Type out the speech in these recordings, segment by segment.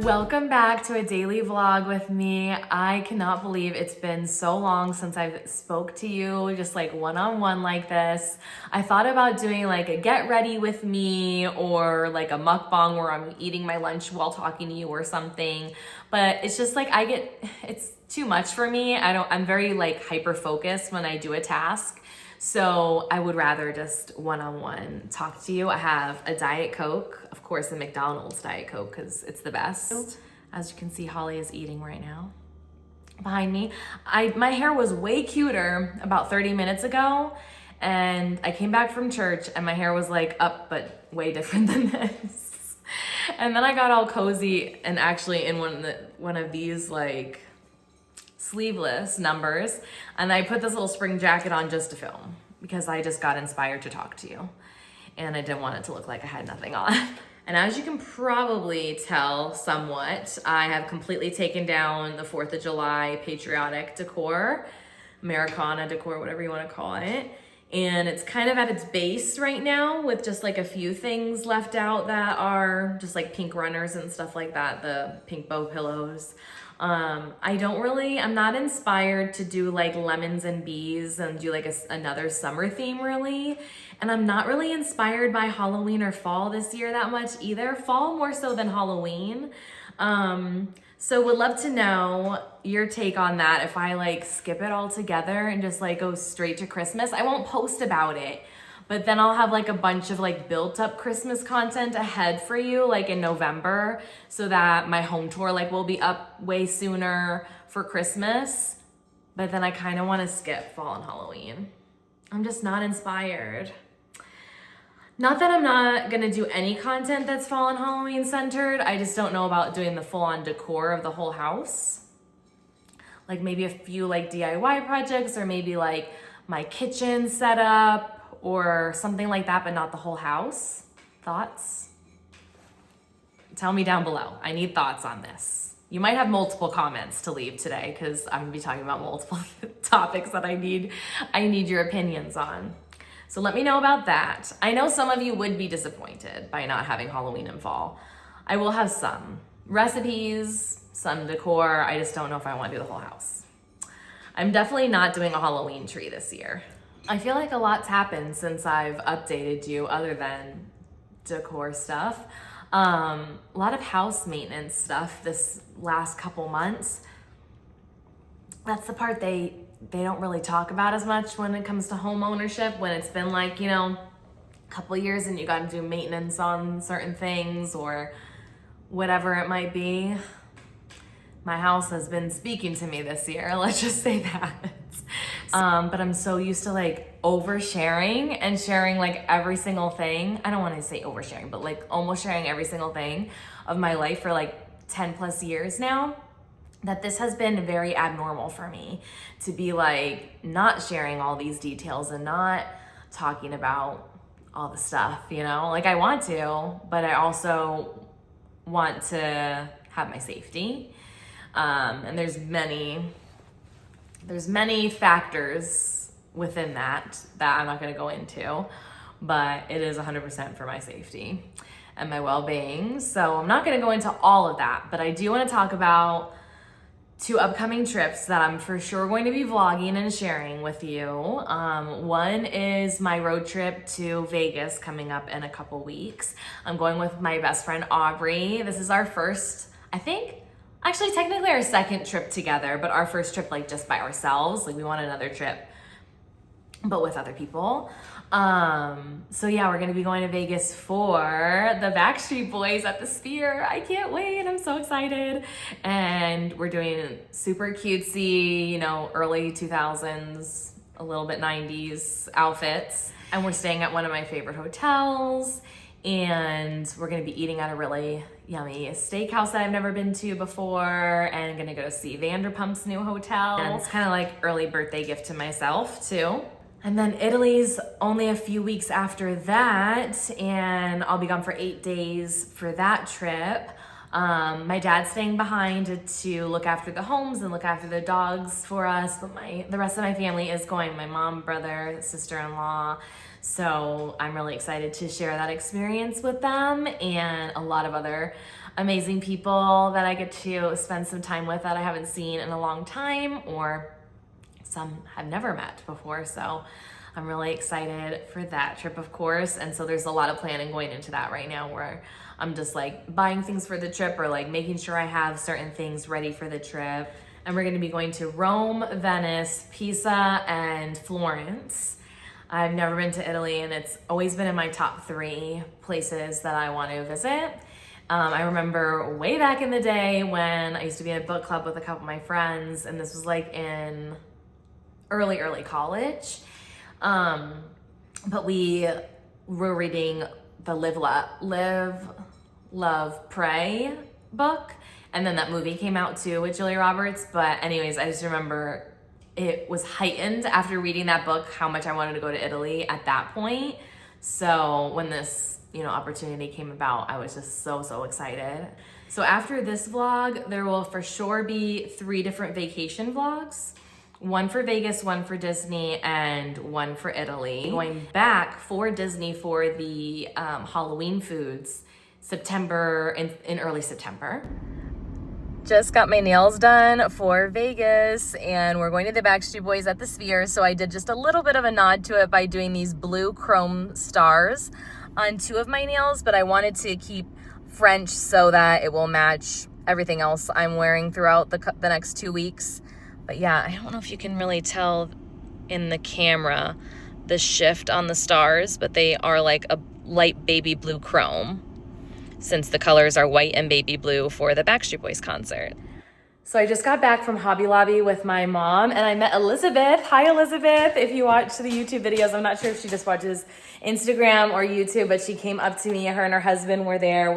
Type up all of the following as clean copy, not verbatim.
Welcome back to a daily vlog with me. I cannot believe it's been so long since I've spoke to you just like one-on-one like this. I thought about doing like a get ready with me or like a mukbang where I'm eating my lunch while talking to you or something, but it's just like it's too much for me. I'm very like hyper focused when I do a task. So I would rather just one-on-one talk to you. I have a Diet Coke, of course, a McDonald's Diet Coke because it's the best. As you can see, Holly is eating right now behind me. My hair was way cuter about 30 minutes ago, and I came back from church and my hair was like up, but way different than this. And then I got all cozy and actually in one of these like sleeveless numbers, and I put this little spring jacket on just to film because I just got inspired to talk to you and I didn't want it to look like I had nothing on. And as you can probably tell somewhat, I have completely taken down the 4th of July patriotic decor, Americana decor, whatever you want to call it. And it's kind of at its base right now with just like a few things left out that are just like pink runners and stuff like that, the pink bow pillows. I'm not inspired to do like lemons and bees and do like another summer theme really. And I'm not really inspired by Halloween or fall this year that much either. Fall more so than Halloween. So would love to know your take on that. If I like skip it all together and just like go straight to Christmas, I won't post about it, but then I'll have like a bunch of like built up Christmas content ahead for you like in November so that my home tour like will be up way sooner for Christmas. But then I kind of want to skip fall and Halloween. I'm just not inspired. Not that I'm not gonna do any content that's fall and Halloween centered. I just don't know about doing the full on decor of the whole house. Like maybe a few like DIY projects or maybe like my kitchen setup or something like that, but not the whole house. Thoughts? Tell me down below. I need thoughts on this. You might have multiple comments to leave today because I'm gonna be talking about multiple topics that I need your opinions on. So let me know about that. I know some of you would be disappointed by not having Halloween and fall. I will have some recipes, some decor. I just don't know if I want to do the whole house. I'm definitely not doing a Halloween tree this year. I feel like a lot's happened since I've updated you other than decor stuff. A lot of house maintenance stuff this last couple months. That's the part they don't really talk about as much when it comes to home ownership, when it's been like, a couple years and you got to do maintenance on certain things or whatever it might be. My house has been speaking to me this year, let's just say that. But I'm so used to like oversharing and sharing like every single thing. I don't want to say oversharing, but like almost sharing every single thing of my life for like 10 plus years now, that this has been very abnormal for me to be like not sharing all these details and not talking about all the stuff, like I want to, but I also want to have my safety. And there's many factors within that I'm not going to go into, but it is 100% for my safety and my well-being. So I'm not going to go into all of that, but I do want to talk about 2 upcoming trips that I'm for sure going to be vlogging and sharing with you. One is my road trip to Vegas coming up in a couple weeks. I'm going with my best friend Aubrey. This is our first, actually technically our second trip together, but our first trip like just by ourselves. Like we want another trip, but with other people. So yeah, we're gonna be going to Vegas for the Backstreet Boys at the Sphere. I can't wait, I'm so excited. And we're doing super cutesy, early 2000s, a little bit 90s outfits. And we're staying at one of my favorite hotels. And we're gonna be eating at a really yummy steakhouse that I've never been to before, and gonna go see Vanderpump's new hotel. And it's kind of like early birthday gift to myself too. And then Italy's only a few weeks after that, and I'll be gone for 8 days for that trip. My dad's staying behind to look after the homes and look after the dogs for us, but the rest of my family is going, my mom, brother, sister-in-law. So I'm really excited to share that experience with them and a lot of other amazing people that I get to spend some time with that I haven't seen in a long time, or some have never met before. So I'm really excited for that trip, of course. And so there's a lot of planning going into that right now, where I'm just like buying things for the trip, or like making sure I have certain things ready for the trip. And we're going to be going to Rome, Venice, Pisa, and Florence. I've never been to Italy, and it's always been in my top 3 places that I want to visit. I remember way back in the day when I used to be in a book club with a couple of my friends, and this was like in early college. But we were reading the Live, Love, Pray book. And then that movie came out too with Julia Roberts. But anyways, I just remember it was heightened after reading that book how much I wanted to go to Italy at that point. So when this, opportunity came about, I was just so excited. So after this vlog, there will for sure be 3 different vacation vlogs. One for Vegas, one for Disney, and one for Italy. Going back for Disney for the Halloween foods, in early September. Just got my nails done for Vegas, and we're going to the Backstreet Boys at the Sphere, so I did just a little bit of a nod to it by doing these blue chrome stars on 2 of my nails, but I wanted to keep French so that it will match everything else I'm wearing throughout the next 2 weeks. But yeah, I don't know if you can really tell in the camera the shift on the stars, but they are like a light baby blue chrome, since the colors are white and baby blue for the Backstreet Boys concert. So I just got back from Hobby Lobby with my mom, and I met Elizabeth. Hi, Elizabeth. If you watch the YouTube videos, I'm not sure if she just watches Instagram or YouTube, but she came up to me. Her and her husband were there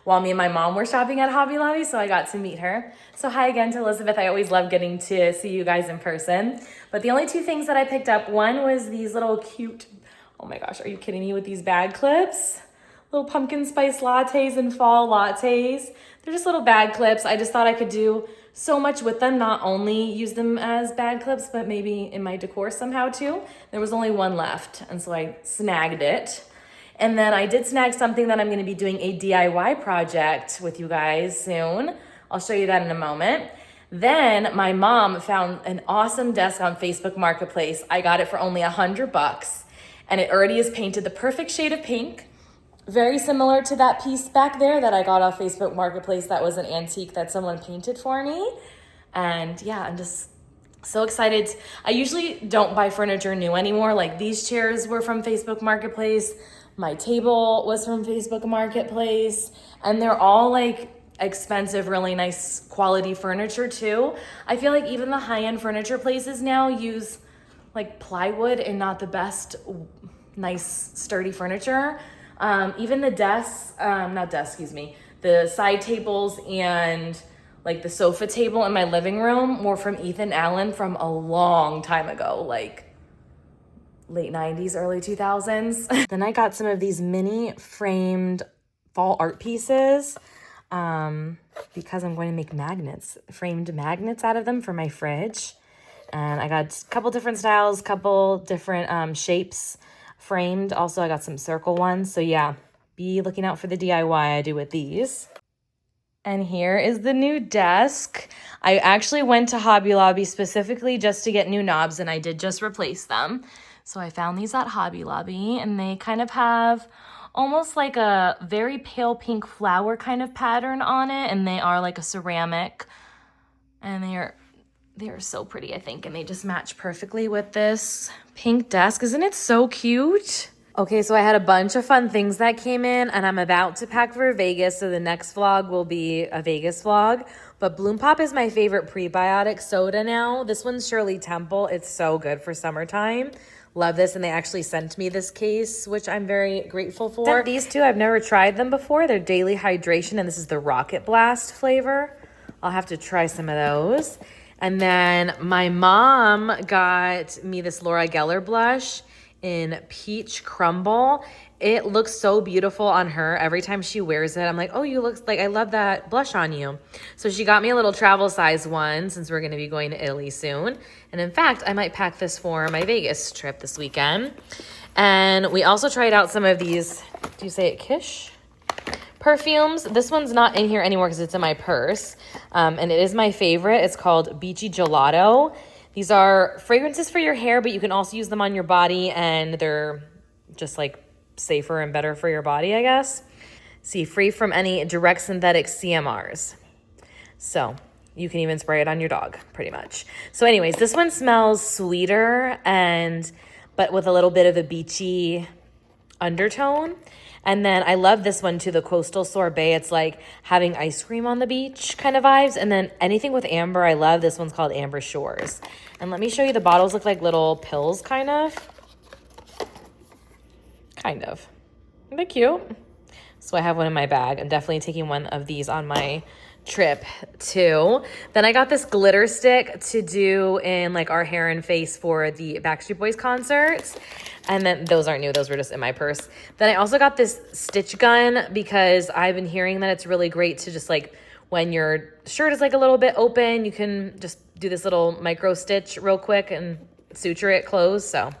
while me and my mom were shopping at Hobby Lobby, so I got to meet her. So hi again to Elizabeth. I always love getting to see you guys in person. But the only 2 things that I picked up, one was these little cute, oh my gosh, are you kidding me, with these bag clips? Little pumpkin spice lattes and fall lattes. They're just little bag clips. I just thought I could do so much with them, not only use them as bag clips, but maybe in my decor somehow too. There was only one left, and so I snagged it. And then I did snag something that I'm gonna be doing a DIY project with you guys soon. I'll show you that in a moment. Then my mom found an awesome desk on Facebook Marketplace. I got it for only $100, and it already is painted the perfect shade of pink. Very similar to that piece back there that I got off Facebook Marketplace that was an antique that someone painted for me. And yeah, I'm just so excited. I usually don't buy furniture new anymore. Like these chairs were from Facebook Marketplace. My table was from Facebook Marketplace. And they're all like expensive, really nice quality furniture too. I feel like even the high-end furniture places now use like plywood and not the best nice sturdy furniture. Even the the side tables and like the sofa table in my living room were from Ethan Allen from a long time ago, like late 90s, early 2000s. Then I got some of these mini framed fall art pieces because I'm going to make framed magnets out of them for my fridge. And I got a couple different styles, couple different shapes framed. Also, I got some circle ones. So yeah, be looking out for the DIY I do with these. And here is the new desk. I actually went to Hobby Lobby specifically just to get new knobs, and I did just replace them. So I found these at Hobby Lobby, and they kind of have almost like a very pale pink flower kind of pattern on it, and they are like a ceramic, and they are so pretty, I think, and they just match perfectly with this pink desk. Isn't it so cute? Okay, so I had a bunch of fun things that came in, and I'm about to pack for Vegas, so the next vlog will be a Vegas vlog. But Bloom Pop is my favorite prebiotic soda now. This one's Shirley Temple. It's so good for summertime. Love this, and they actually sent me this case, which I'm very grateful for. These 2, I've never tried them before. They're Daily Hydration, and this is the Rocket Blast flavor. I'll have to try some of those. And then my mom got me this Laura Geller blush in Peach Crumble. It looks so beautiful on her. Every time she wears it, I'm like, oh, you look like, I love that blush on you. So she got me a little travel size one since we're gonna be going to Italy soon. And in fact, I might pack this for my Vegas trip this weekend. And we also tried out some of these, do you say it quiche? perfumes. This one's not in here anymore because it's in my purse. And it is my favorite. It's called Beachy Gelato. These are fragrances for your hair, but you can also use them on your body, and they're just like safer and better for your body, I guess. See, free from any direct synthetic CMRs. So you can even spray it on your dog, pretty much. So anyways, this one smells sweeter but with a little bit of a beachy undertone. And then I love this one too, the Coastal Sorbet. It's like having ice cream on the beach kind of vibes. And then anything with amber, I love. This one's called Amber Shores. And let me show you, the bottles look like little pills, kind of. Isn't that cute? So I have one in my bag. I'm definitely taking one of these on my trip too. Then I got this glitter stick to do in like our hair and face for the Backstreet Boys concerts. And then those aren't new, those were just in my purse. Then I also got this stitch gun because I've been hearing that it's really great to just like, when your shirt is like a little bit open, you can just do this little micro stitch real quick and suture it closed. So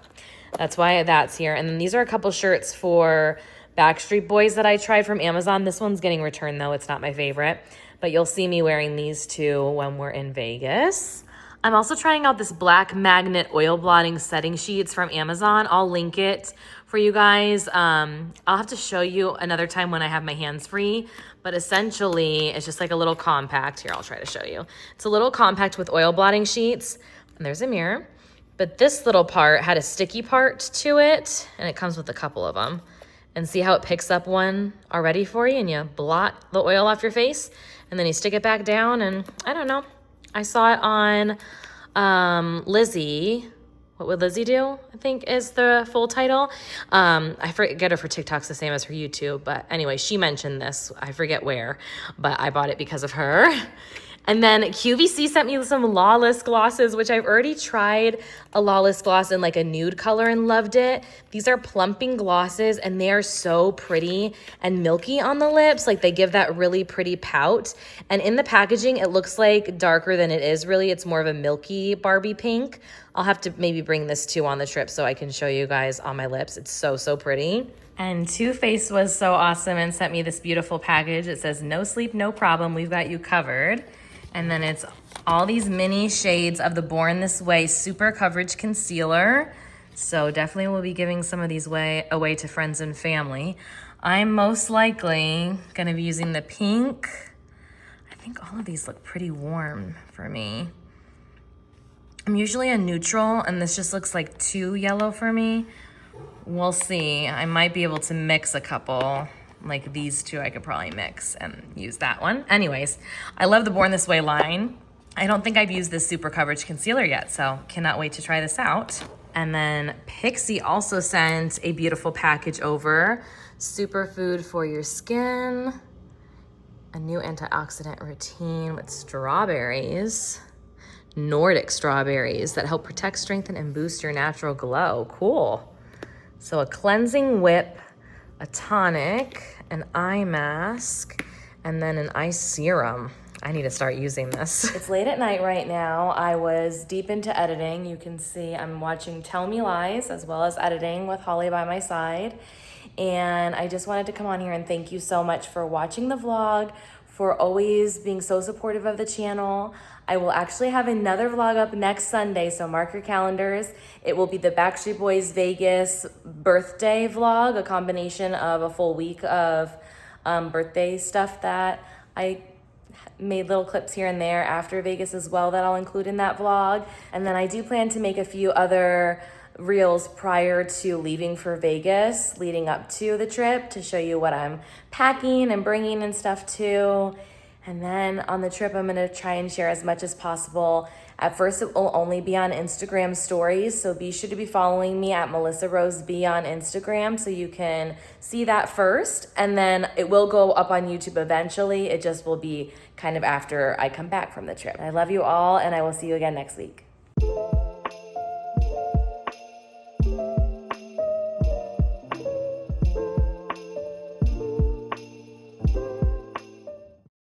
that's why that's here. And then these are a couple shirts for Backstreet Boys that I tried from Amazon. This one's getting returned though, it's not my favorite. But you'll see me wearing these two when we're in Vegas. I'm also trying out this black magnet oil blotting setting sheets from Amazon. I'll link it for you guys. I'll have to show you another time when I have my hands free. But essentially, it's just like a little compact. Here, I'll try to show you. It's a little compact with oil blotting sheets. And there's a mirror. But this little part had a sticky part to it. And it comes with a couple of them. And see how it picks up one already for you? And you blot the oil off your face. And then you stick it back down. And I don't know. I saw it on Lizzie. What would Lizzie do? I think is the full title. I forget if her TikTok's the same as her YouTube. But anyway, she mentioned this. I forget where. But I bought it because of her. And then QVC sent me some Lawless glosses, which I've already tried a Lawless gloss in like a nude color and loved it. These are plumping glosses and they are so pretty and milky on the lips. Like they give that really pretty pout. And in the packaging, it looks like darker than it is really. It's more of a milky Barbie pink. I'll have to maybe bring this too on the trip so I can show you guys on my lips. It's so, so pretty. And Too Faced was so awesome and sent me this beautiful package. It says, no sleep, no problem. We've got you covered. And then it's all these mini shades of the Born This Way Super Coverage Concealer. So definitely we'll be giving some of these away to friends and family. I'm most likely gonna be using the pink. I think all of these look pretty warm for me. I'm usually a neutral and this just looks like too yellow for me. We'll see. I might be able to mix a couple. Like these two I could probably mix and use that one. Anyways, I love the Born This Way line. I don't think I've used this Super Coverage Concealer yet, so cannot wait to try this out. And then Pixie also sent a beautiful package over. Superfood for your skin. A new antioxidant routine with strawberries. Nordic strawberries that help protect, strengthen, and boost your natural glow. Cool. So a cleansing whip, a tonic, an eye mask, and then an eye serum. I need to start using this. It's late at night right now. I was deep into editing. You can see I'm watching Tell Me Lies as well as editing with Holly by my side. And I just wanted to come on here and thank you so much for watching the vlog, for always being so supportive of the channel. I will actually have another vlog up next Sunday, so mark your calendars. It will be the Backstreet Boys Vegas birthday vlog, a combination of a full week of birthday stuff that I made little clips here and there after Vegas as well that I'll include in that vlog. And then I do plan to make a few other reels prior to leaving for Vegas, leading up to the trip, to show you what I'm packing and bringing and stuff too. And then on the trip, I'm gonna try and share as much as possible. At first, it will only be on Instagram stories, so be sure to be following me at Melissa Rose B on Instagram so you can see that first. And then it will go up on YouTube eventually. It just will be kind of after I come back from the trip. I love you all, and I will see you again next week.